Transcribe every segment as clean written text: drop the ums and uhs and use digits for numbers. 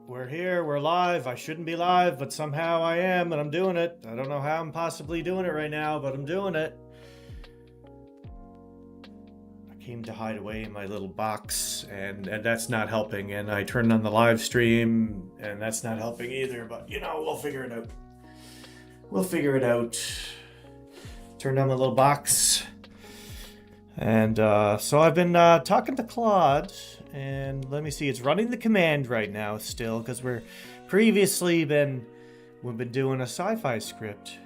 We're here, we're live. I shouldn't be live, but somehow I am, and I'm doing it. I don't know how I'm possibly doing it right now, but I'm doing it. I came to hide away in my little box, and that's not helping. And I turned on the live stream, and that's not helping either. But, you know, we'll figure it out. We'll figure it out. Turned on my little box. And so I've been talking to Claude, and let me see, it's running the command right now still, because we've been doing a sci-fi script.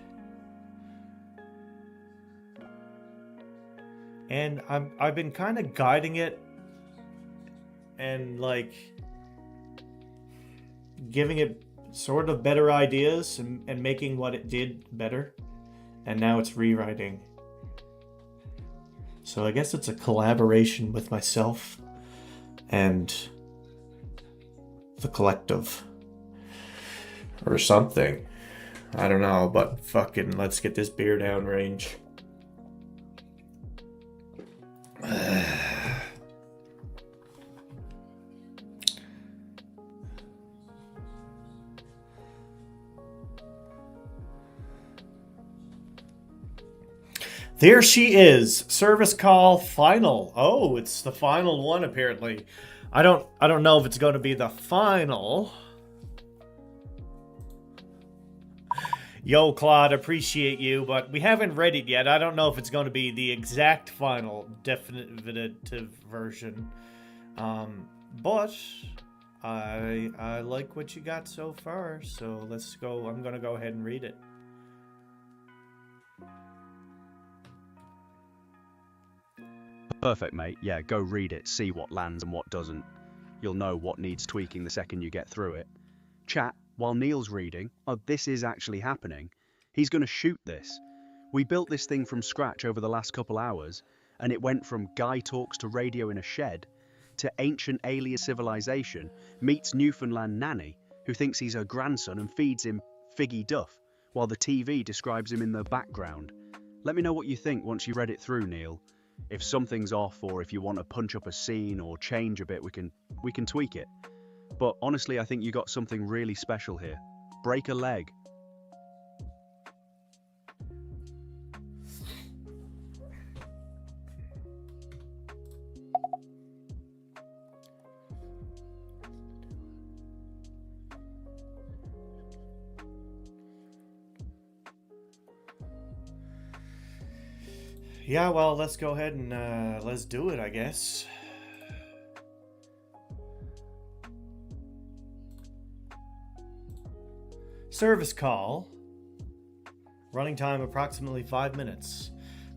And I've been kind of guiding it and like giving it sort of better ideas and making what it did better. And now it's rewriting. So I guess it's a collaboration with myself and the collective. Or something. I don't know, but fucking let's get this beer down range. There she is. Service call final. Oh, it's the final one apparently. I don't know if it's going to be the final. Yo, Claude, appreciate you, but we haven't read it yet. I don't know if it's going to be the exact final definitive version. But I like what you got so far, so let's go. I'm going to go ahead and read it. Perfect, mate. Yeah, go read it, see what lands and what doesn't. You'll know what needs tweaking the second you get through it. Chat, while Neil's reading, this is actually happening. He's going to shoot this. We built this thing from scratch over the last couple hours, and it went from guy talks to radio in a shed, to ancient alien civilization, meets Newfoundland nanny, who thinks he's her grandson and feeds him figgy duff, while the TV describes him in the background. Let me know what you think once you read it through, Neil. If something's off, or if you want to punch up a scene or change a bit, we can tweak it. But honestly, I think you got something really special here. Break a leg. Yeah, well, let's go ahead and let's do it, I guess. Service call. Running time approximately 5 minutes.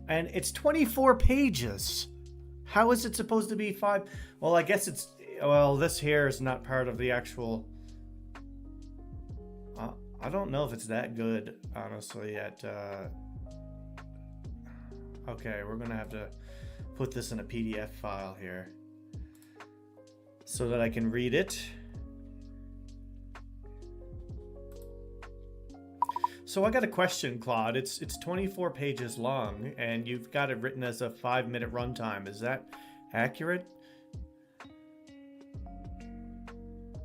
And it's 24 pages. How is it supposed to be 5? Well, I guess it's... Well, this here is not part of the actual... I don't know if it's that good, honestly, at... Okay, we're going to have to put this in a PDF file here so that I can read it. So I got a question, Claude. It's 24 pages long, and you've got it written as a 5-minute runtime. Is that accurate?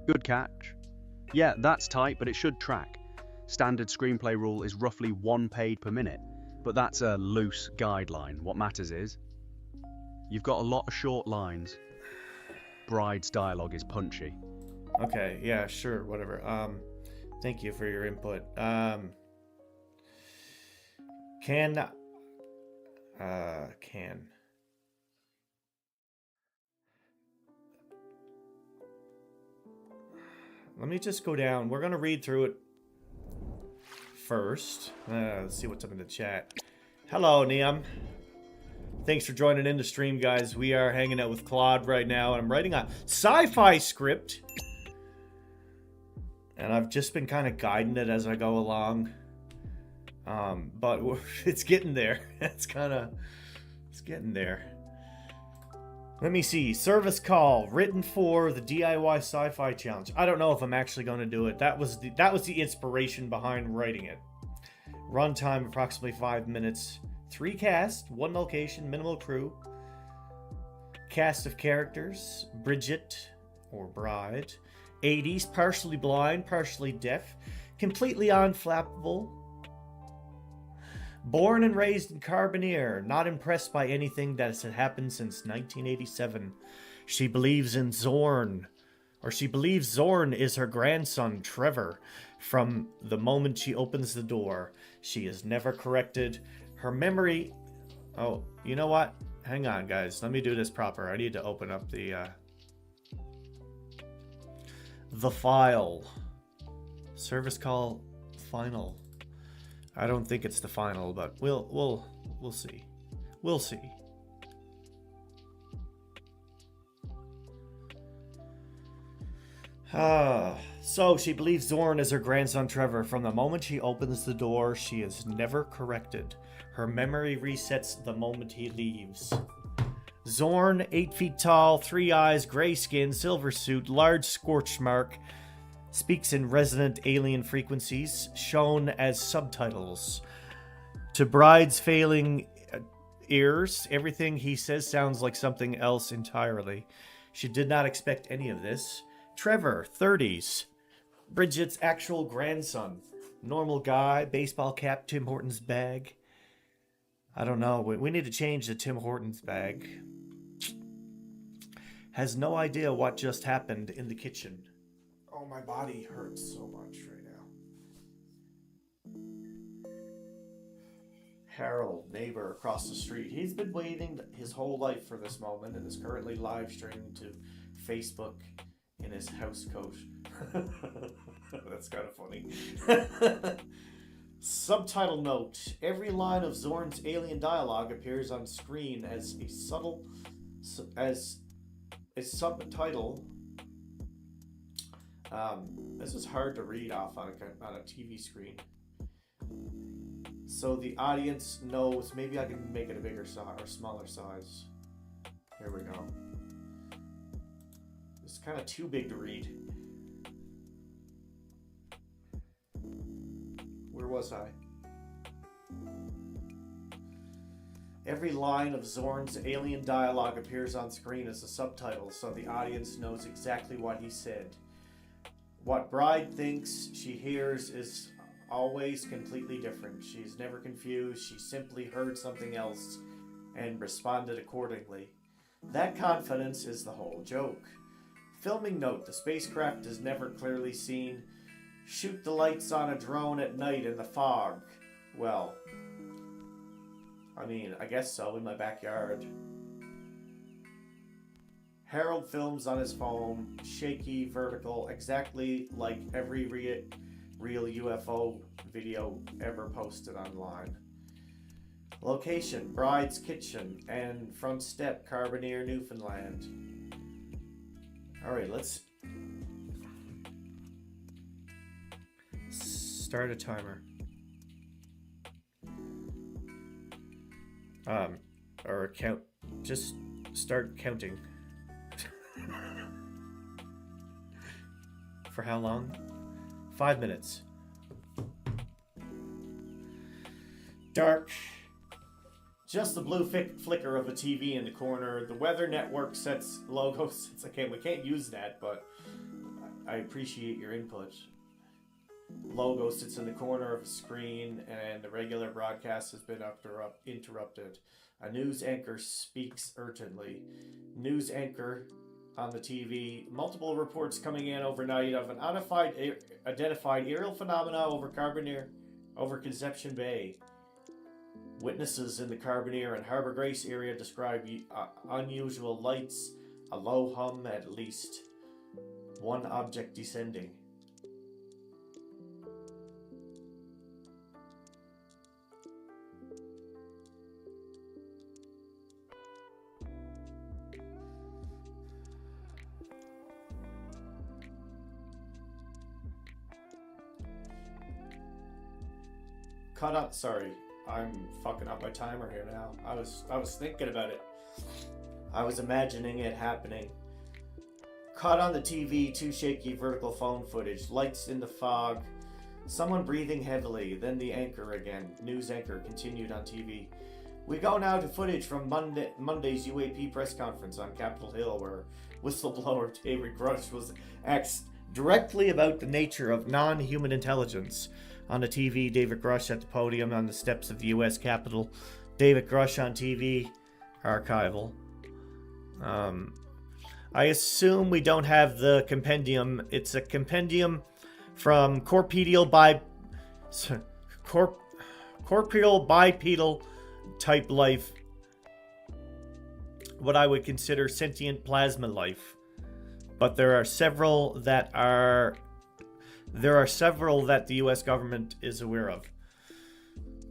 Good catch. Yeah, that's tight, but it should track. Standard screenplay rule is roughly 1 page per minute. But that's a loose guideline. What matters is, you've got a lot of short lines. Bride's dialogue is punchy. Okay, yeah, sure, whatever. Thank you for your input. Can. Let me just go down. We're going to read through it first. Let's see what's up in the chat. Hello, Niam. Thanks for joining in the stream, guys. We are hanging out with Claude right now, and I'm writing a sci-fi script. And I've just been kind of guiding it as I go along. But it's getting there. It's getting there. Let me see. Service call written for the DIY Sci-Fi Challenge. I don't know if I'm actually going to do it. That was the inspiration behind writing it. Runtime approximately 5 minutes. 3 cast, 1 location, minimal crew. Cast of characters: Bridget or Bride, 80s, partially blind, partially deaf, completely unflappable. Born and raised in Carbonear, not impressed by anything that has happened since 1987. She believes in Zorn, or she believes Zorn is her grandson, Trevor. From the moment she opens the door, she is never corrected. Her memory... Oh, you know what? Hang on, guys. Let me do this proper. I need to open up the file. Service call final. I don't think it's the final, but we'll see. We'll see. So she believes Zorn is her grandson Trevor. From the moment she opens the door, she is never corrected. Her memory resets the moment he leaves. Zorn, 8 feet tall, 3 eyes, gray skin, silver suit, large scorch mark, speaks in resonant alien frequencies, shown as subtitles. To Bride's failing ears, everything he says sounds like something else entirely. She did not expect any of this. Trevor, 30s. Bridget's actual grandson. Normal guy, baseball cap, Tim Hortons bag. I don't know. We need to change the Tim Hortons bag. Has no idea what just happened in the kitchen. Oh, my body hurts so much right now. Harold, neighbor across the street. He's been waiting his whole life for this moment and is currently live streaming to Facebook in his house coat. That's kind of funny. Subtitle note. Every line of Zorn's alien dialogue appears on screen as a subtle... as a subtitle. This is hard to read off on a TV screen. So the audience knows. Maybe I can make it a bigger size or smaller size. Here we go. It's kind of too big to read. Where was I? Every line of Zorn's alien dialogue appears on screen as a subtitle, so the audience knows exactly what he said. What Bride thinks she hears is always completely different. She's never confused. She simply heard something else and responded accordingly. That confidence is the whole joke. Filming note. The spacecraft is never clearly seen. Shoot the lights on a drone at night in the fog. Well, I mean, I guess so, in my backyard. Harold films on his phone, shaky, vertical, exactly like every real UFO video ever posted online. Location, Bride's kitchen and front step, Carbonear, Newfoundland. Alright, let's start a timer. Or count, just start counting. For how long? 5 minutes. Dark. Just the blue flicker of a TV in the corner. The Weather Network sets logos. We can't use that, but I appreciate your input. Logo sits in the corner of the screen, and the regular broadcast has been interrupted. A news anchor speaks urgently. News anchor on the TV. Multiple reports coming in overnight of an identified aerial phenomena over Conception Bay. Witnesses in the Carbonear and Harbour Grace area describe unusual lights, a low hum, at least one object descending. Cut up. Sorry, I'm fucking up my timer here now. I was thinking about it. I was imagining it happening. Caught on the TV, too shaky vertical phone footage, lights in the fog, someone breathing heavily, then the anchor again. News anchor continued on TV. We go now to footage from Monday's UAP press conference on Capitol Hill, where whistleblower David Grush was asked directly about the nature of non-human intelligence. On the TV, David Grush at the podium on the steps of the U.S. Capitol. David Grush on TV, archival. I assume we don't have the compendium. It's a compendium from corporeal bipedal type life. What I would consider sentient plasma life. But there are several that the US government is aware of.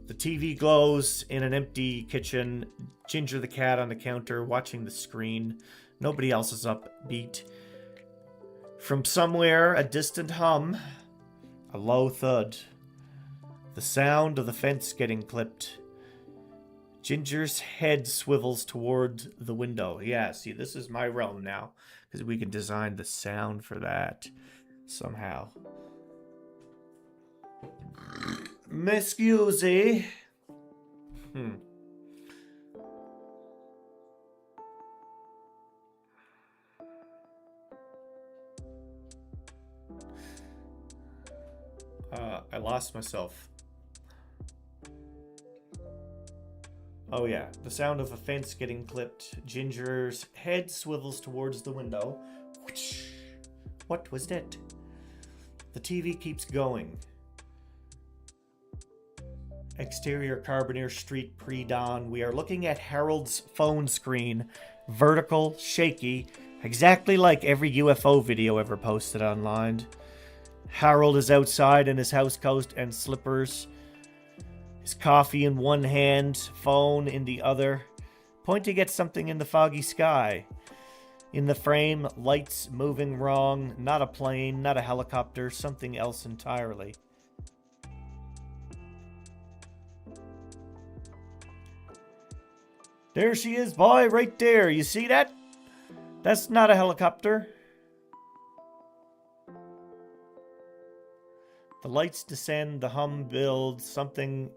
The TV glows in an empty kitchen. Ginger the cat on the counter watching the screen. Nobody else is upbeat. From somewhere, a distant hum. A low thud. The sound of the fence getting clipped. Ginger's head swivels toward the window. Yeah, see, this is my realm now. Because we can design the sound for that somehow. M'excuse. I lost myself. Oh yeah, the sound of a fence getting clipped. Ginger's head swivels towards the window. What was that? The TV keeps going. Exterior Carbonear Street pre-dawn. We are looking at Harold's phone screen. Vertical, shaky, exactly like every UFO video ever posted online. Harold is outside in his housecoat and slippers. His coffee in one hand, phone in the other, pointing at something in the foggy sky. In the frame, lights moving wrong, not a plane, not a helicopter, something else entirely. There she is, boy, right there. You see that? That's not a helicopter. The lights descend, the hum builds, something...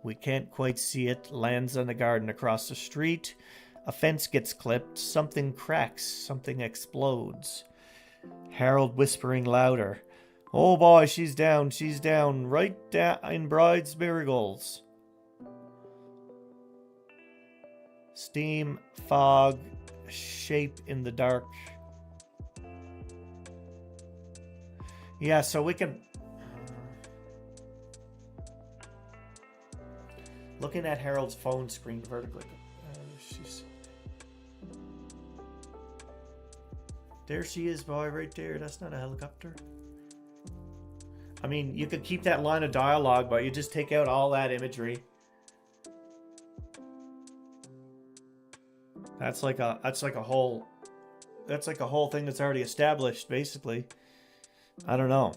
We can't quite see it. Lands on the garden across the street. A fence gets clipped. Something cracks. Something explodes. Harold whispering louder. Oh boy, she's down. She's down. Right down in Bride's Marigolds. Steam, fog, shape in the dark. Yeah, so we can... Looking at Harold's phone screen vertically. There she is, boy, right there. That's not a helicopter. I mean, you could keep that line of dialogue, but you just take out all that imagery. That's like a whole thing that's already established, basically. I don't know.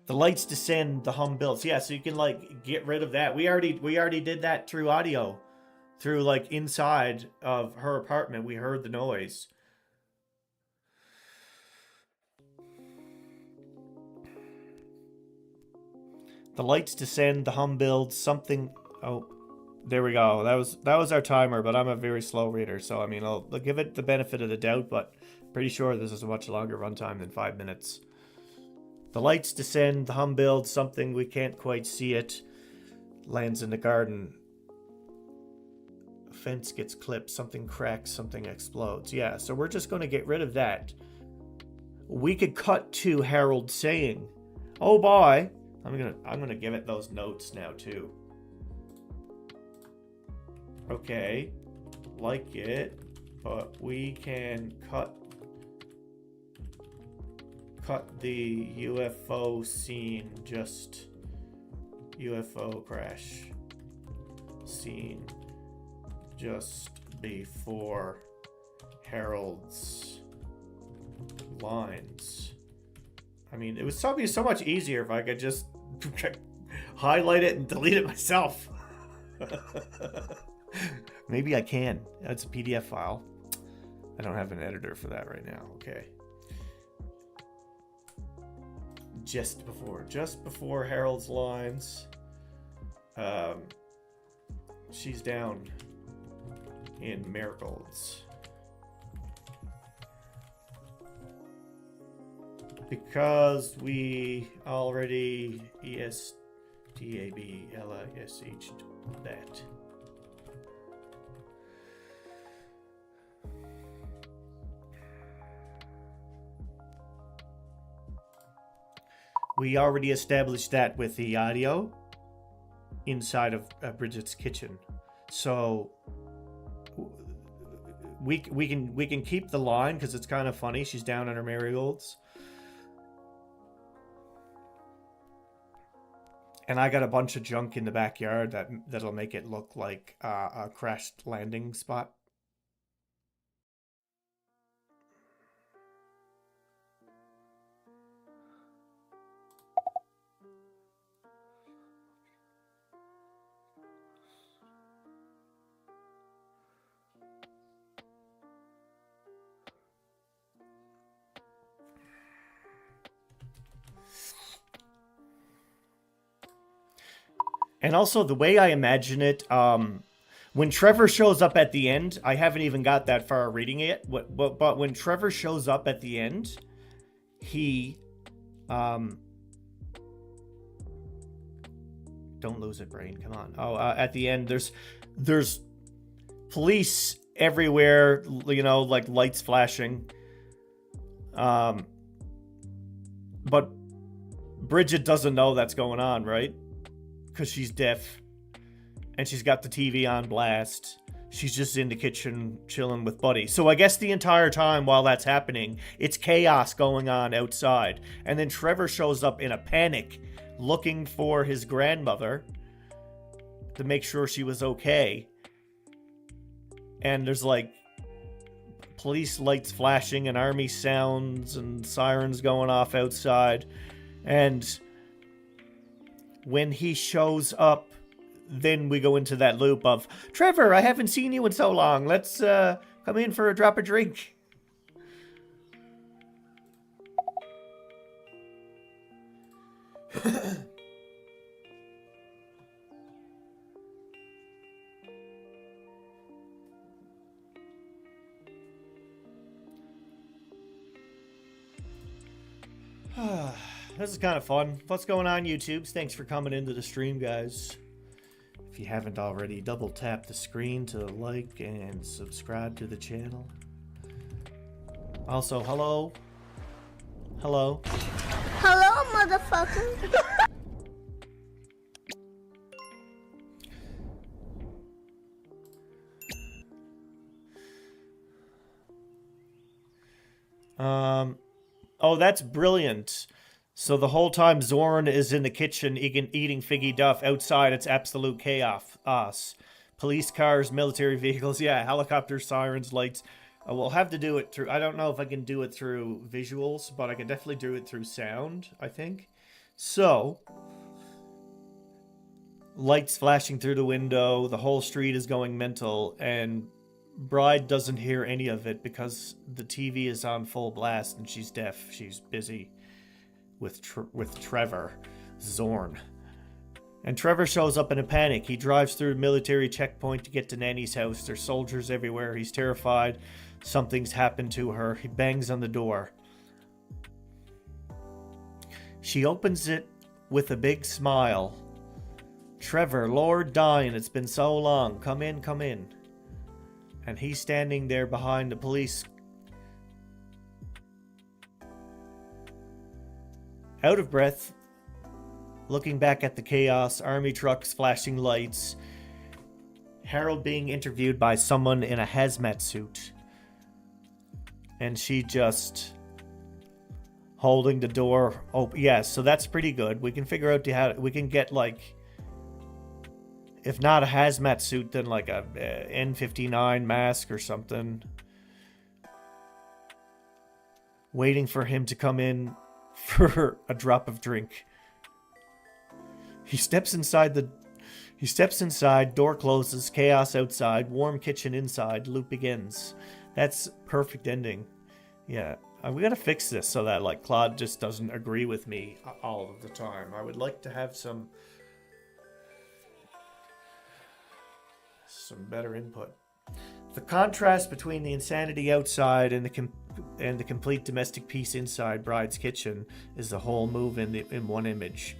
The lights descend, the hum builds. Yeah, so you can like get rid of that. We already did that through audio. Through like inside of her apartment, we heard the noise. The lights descend, the hum builds, something... Oh, there we go. That was our timer, but I'm a very slow reader, so I mean, I'll give it the benefit of the doubt, but pretty sure this is a much longer runtime than 5 minutes. The lights descend, the hum builds, something we can't quite see it. Lands in the garden. A fence gets clipped, something cracks, something explodes. Yeah, so we're just going to get rid of that. We could cut to Harold saying, "Oh boy." I'm gonna give it those notes now too. Okay, like it, but we can cut the UFO scene, just UFO crash scene just before Harold's lines. I mean, it would be so much easier if I could just highlight it and delete it myself. Maybe I can. That's a PDF file. I don't have an editor for that right now. Okay. Just before Harold's lines. She's down in Marigolds. Because we already ESTABLISH that. We already established that with the audio inside of Bridget's kitchen. So we can keep the line because it's kind of funny. She's down on her marigolds. And I got a bunch of junk in the backyard that'll make it look like a crashed landing spot. And also, the way I imagine it, when Trevor shows up at the end, I haven't even got that far reading it, but when Trevor shows up at the end, he... don't lose it, brain, come on. Oh, at the end, there's police everywhere, you know, like lights flashing. But Bridget doesn't know that's going on, right? Because she's deaf and she's got the TV on blast. She's just in the kitchen chilling with Buddy. So I guess the entire time while that's happening, it's chaos going on outside. And then Trevor shows up in a panic looking for his grandmother to make sure she was okay. And there's like police lights flashing and army sounds and sirens going off outside. And when he shows up, then we go into that loop of, Trevor, I haven't seen you in so long. Let's come in for a drop of drink. This is kind of fun. What's going on, YouTubes? Thanks for coming into the stream, guys. If you haven't already, double tap the screen to like and subscribe to the channel. Also, hello. Hello. Hello, motherfucker. Oh, that's brilliant. So the whole time Zorn is in the kitchen eating Figgy Duff, outside it's absolute chaos. Police cars, military vehicles, yeah, helicopters, sirens, lights. We'll have to do it through... I don't know if I can do it through visuals, but I can definitely do it through sound, I think. So, lights flashing through the window, the whole street is going mental, and Bride doesn't hear any of it because the TV is on full blast and she's deaf. She's busy with Trevor, Zorn. And Trevor shows up in a panic. He drives through a military checkpoint to get to Nanny's house. There's soldiers everywhere. He's terrified. Something's happened to her. He bangs on the door. She opens it with a big smile. Trevor, Lord Dine, it's been so long. Come in, come in. And he's standing there behind the police. Out of breath, looking back at the chaos, army trucks, flashing lights, Harold being interviewed by someone in a hazmat suit, and she just holding the door open. Yes, so that's pretty good. We can figure out how we can get, like, if not a hazmat suit, then like a N59 mask or something. Waiting for him to come in for a drop of drink. He steps inside, door closes, chaos outside, warm kitchen inside, loop begins. That's perfect ending. Yeah, we gotta fix this so that, like, Claude just doesn't agree with me all of the time. I would like to have some better input. The contrast between the insanity outside and the complete domestic peace inside Bride's kitchen is the whole move in one image.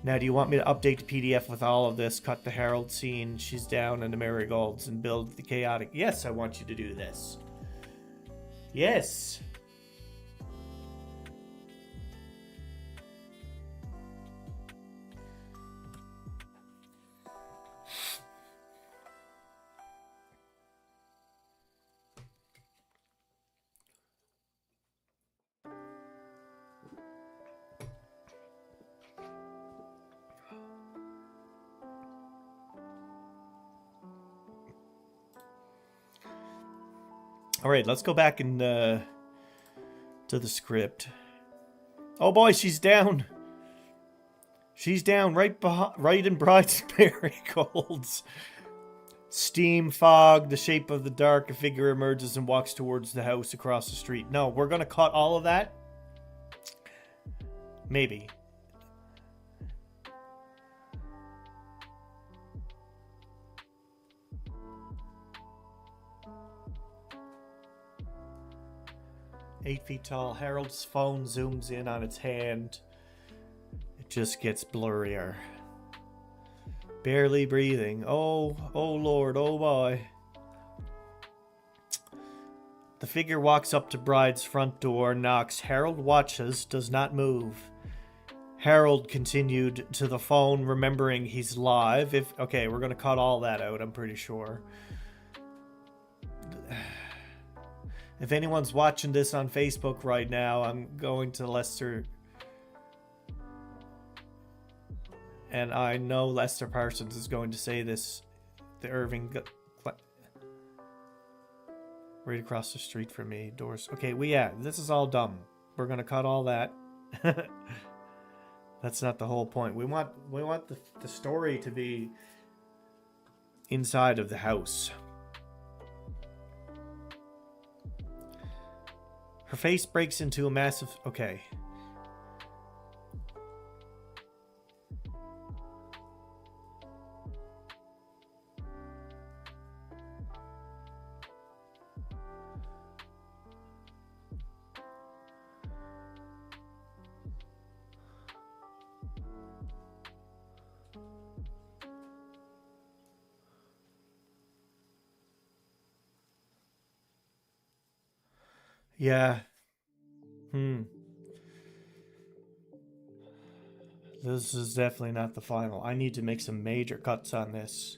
Now, do you want me to update the PDF with all of this, cut the Harold scene, she's down in the marigolds, and build the chaotic? Yes, I want you to do this. Yes. All right, let's go back and to the script. Oh boy, she's down. She's down right in Bride's marigolds. Steam, fog, the shape of the dark. A figure emerges and walks towards the house across the street. No, we're gonna cut all of that. Maybe. 8 feet tall. Harold's phone zooms in on its hand. It just gets blurrier. Barely breathing. Oh Lord, oh boy. The figure walks up to Bride's front door, knocks. Harold watches, does not move. Harold continued to the phone, remembering he's live. Okay, we're gonna cut all that out, I'm pretty sure. If anyone's watching this on Facebook right now, I'm going to Lester. And I know Lester Parsons is going to say this. The Irving. Right across the street from me. Doors. Okay, this is all dumb. We're going to cut all that. That's not the whole point. We want the story to be inside of the house. Her face breaks into a massive... Okay. Yeah. This is definitely not the final. I need to make some major cuts on this.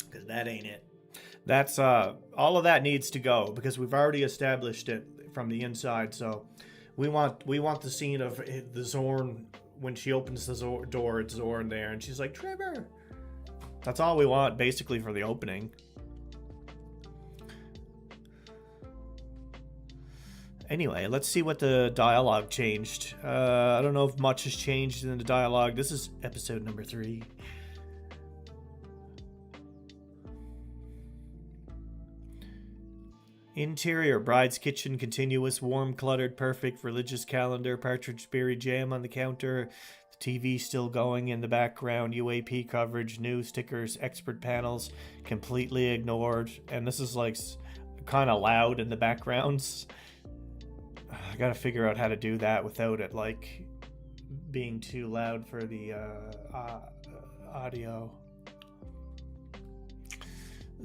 Because that ain't it. That's, all of that needs to go, because we've already established it from the inside, so we want the scene of the Zorn, when she opens the door, it's Zorn there, and she's like, Trevor! That's all we want, basically, for the opening. Anyway, let's see what the dialogue changed. I don't know if much has changed in the dialogue. This is episode number 3. Interior, Bride's kitchen, continuous, warm, cluttered, perfect, religious calendar, partridge berry jam on the counter, the TV still going in the background, UAP coverage, news stickers, expert panels, completely ignored. And this is like kind of loud in the backgrounds. I gotta figure out how to do that without it like being too loud for the audio.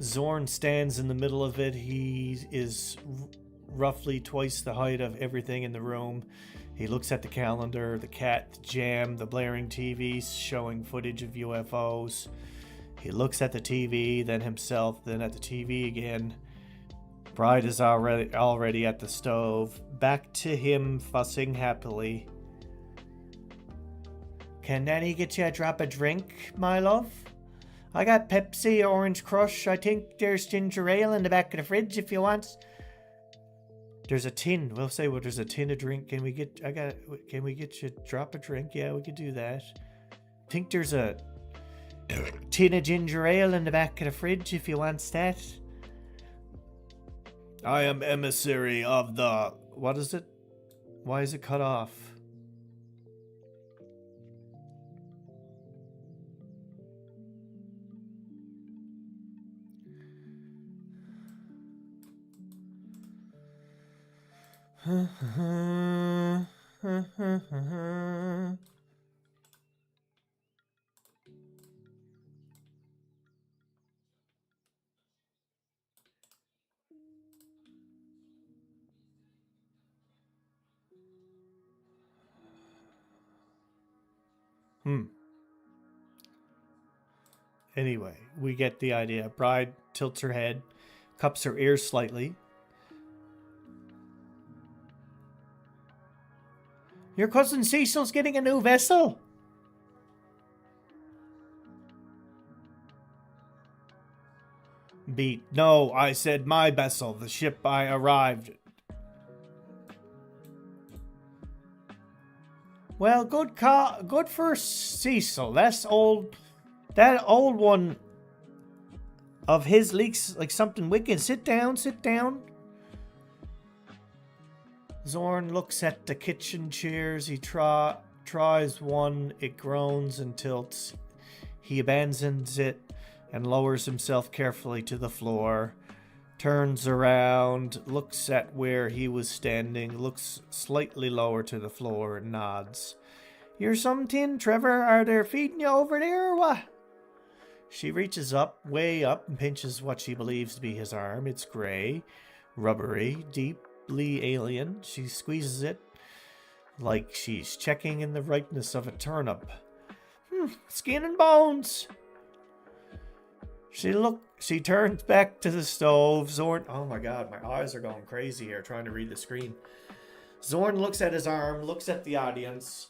Zorn stands in the middle of it. He is roughly twice the height of everything in the room. He looks at the calendar, the cat, the jam, the blaring TV showing footage of UFOs. He looks at the TV, then himself, then at the TV again. Bride is already at the stove. Back to him, fussing happily. Can Nanny get you a drop of drink, my love? I got Pepsi, Orange Crush. I think there's ginger ale in the back of the fridge if you want. There's a tin. We'll say, well, there's a tin of drink. Can we get you a drop of drink? Yeah, we could do that. I think there's a tin of ginger ale in the back of the fridge if you want that. I am emissary of the... What is it? Why is it cut off? Why is it cut off? Anyway, we get the idea. Bride tilts her head, cups her ears slightly. Your cousin Cecil's getting a new vessel. Beat. No, I said my vessel, the ship I arrived. Well, good for Cecil. That old one of his leaks like something wicked. Sit down, sit down. Zorn looks at the kitchen chairs. He tries one. It groans and tilts. He abandons it and lowers himself carefully to the floor. Turns around, looks at where he was standing, looks slightly lower to the floor and nods. You're something, Trevor? Are they feeding you over there or what? She reaches up, way up, and pinches what she believes to be his arm. It's gray, rubbery, deeply alien. She squeezes it like she's checking in the ripeness of a turnip. Skin and bones. She turns back to the stove. Zorn, oh my god, my eyes are going crazy here trying to read the screen. Zorn looks at his arm, looks at the audience.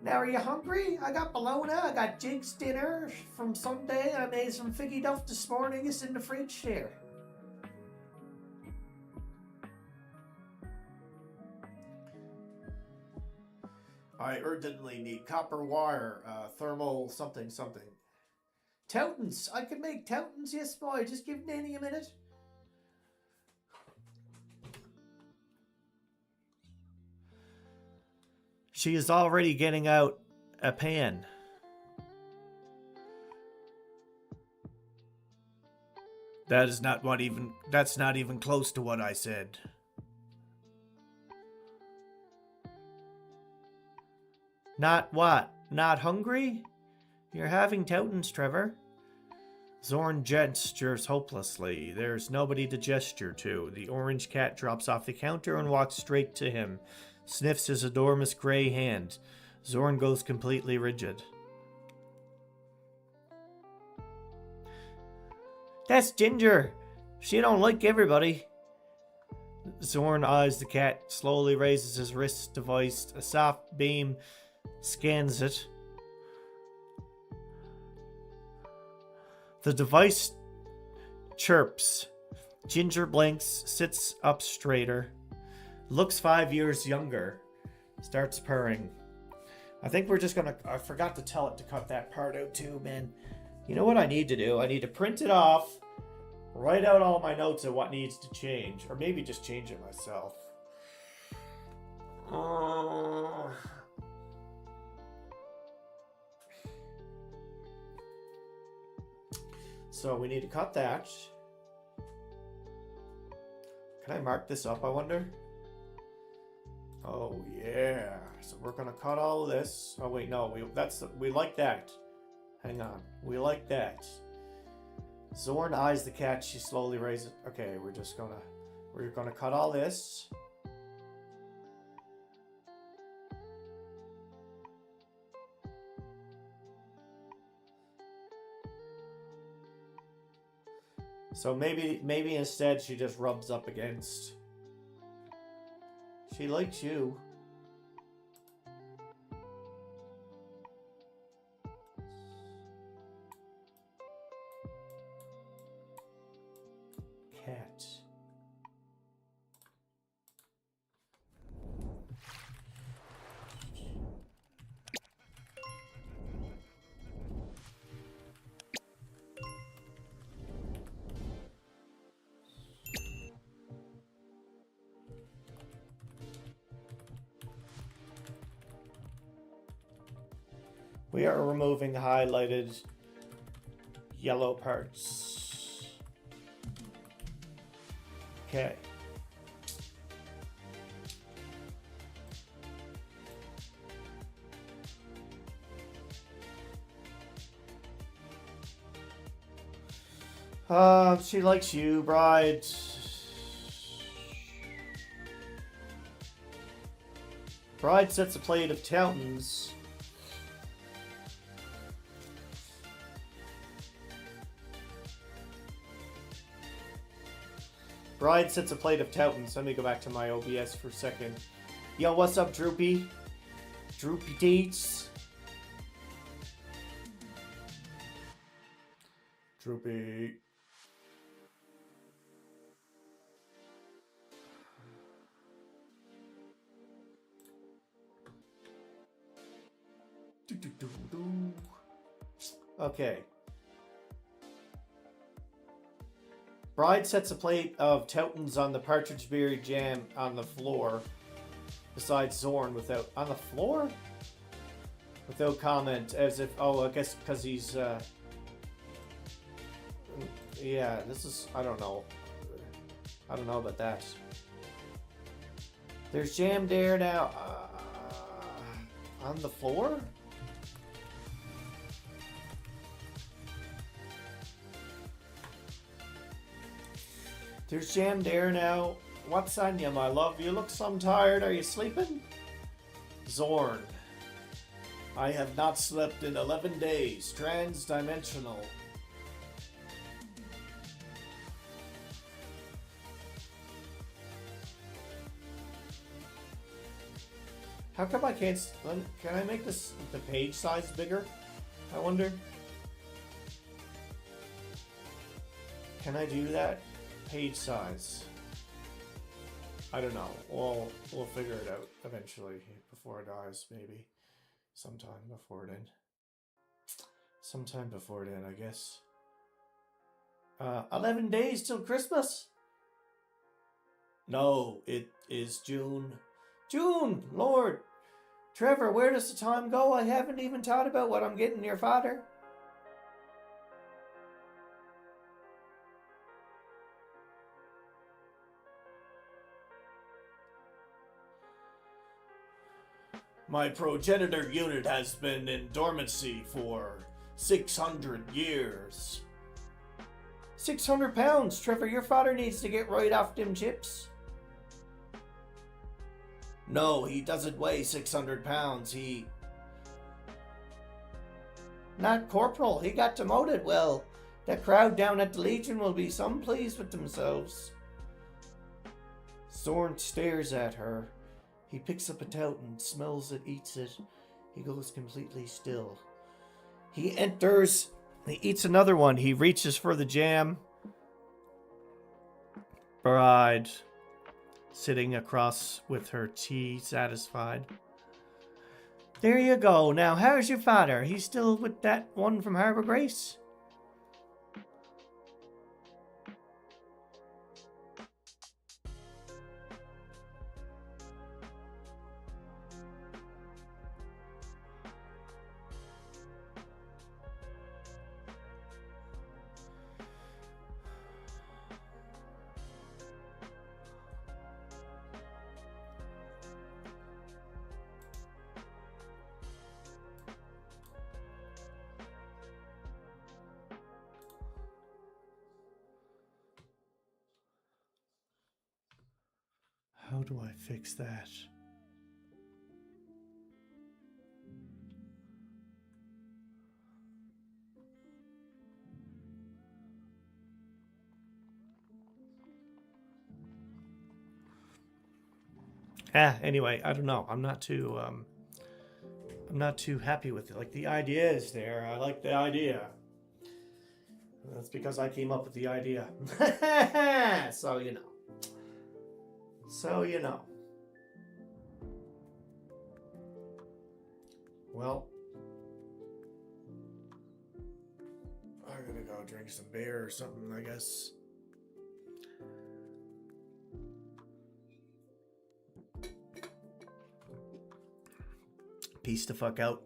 Now, are you hungry? I got bologna, I got Jake's dinner from Sunday, I made some figgy duff this morning, it's in the fridge here. I urgently need copper wire, thermal something. Toutons, I can make toutons, yes boy, just give Nanny a minute. She is already getting out a pan. That's not even close to what I said. Not what? Not hungry? You're having toutons, Trevor. Zorn gestures hopelessly. There's nobody to gesture to. The orange cat drops off the counter and walks straight to him. Sniffs his enormous gray hand. Zorn goes completely rigid. That's Ginger. She don't like everybody. Zorn eyes the cat, slowly raises his wrist device. A soft beam scans it. The device chirps. Ginger blinks, sits up straighter. Looks 5 years younger. Starts purring. I think we're just gonna... I forgot to tell it to cut that part out too, man. You know what I need to do? I need to print it off, write out all my notes of what needs to change, or maybe just change it myself. So we need to cut that. Can I mark this up, I wonder? Oh yeah. So we're gonna cut all of this. Oh wait, no, we like that. Hang on. We like that. Zorn eyes the cat. She slowly raises. Okay, we're gonna cut all this. So maybe instead she just rubs up against. She likes you. Cat. We are removing highlighted yellow parts. Okay. She likes you, bride. Bride sets a plate of Toutons. Bride sets a plate of Toutons. Let me go back to my OBS for a second. Yo, what's up, Droopy? Droopy Teats. Droopy. Okay. Bride sets a plate of Toutons on the partridge berry jam on the floor. Besides Zorn without... On the floor? Without comment, as if... Oh, I guess because he's... Yeah, this is... I don't know. I don't know about that. There's jam there now. On the floor? There's jam there now. What's on you, my love? You look some tired. Are you sleeping? Zorn. I have not slept in 11 days. Trans-dimensional. How come I can't... Can I make this the page size bigger? I wonder. Can I do that? Page size. I don't know. We'll figure it out eventually. Before it dies, maybe. Sometime before then. Sometime before then, I guess. 11 days till Christmas? No, it is June. June! Lord! Trevor, where does the time go? I haven't even thought about what I'm getting your father. My progenitor unit has been in dormancy for 600 years. 600 pounds! Trevor, your father needs to get right off them chips. No, he doesn't weigh 600 pounds. Not corporal. He got demoted. Well, the crowd down at the Legion will be some pleased with themselves. Zorn stares at her. He picks up a Teuton, smells it, eats it. He goes completely still. He enters. He eats another one. He reaches for the jam. Bride, sitting across with her tea, satisfied. There you go. Now, how's your father? He's still with that one from Harbor Grace? How do I fix that? Anyway, I don't know. I'm not too happy with it. Like, the idea is there. I like the idea. That's because I came up with the idea. So, you know. So, you know. Well, I'm gonna go drink some beer or something, I guess. Peace the fuck out.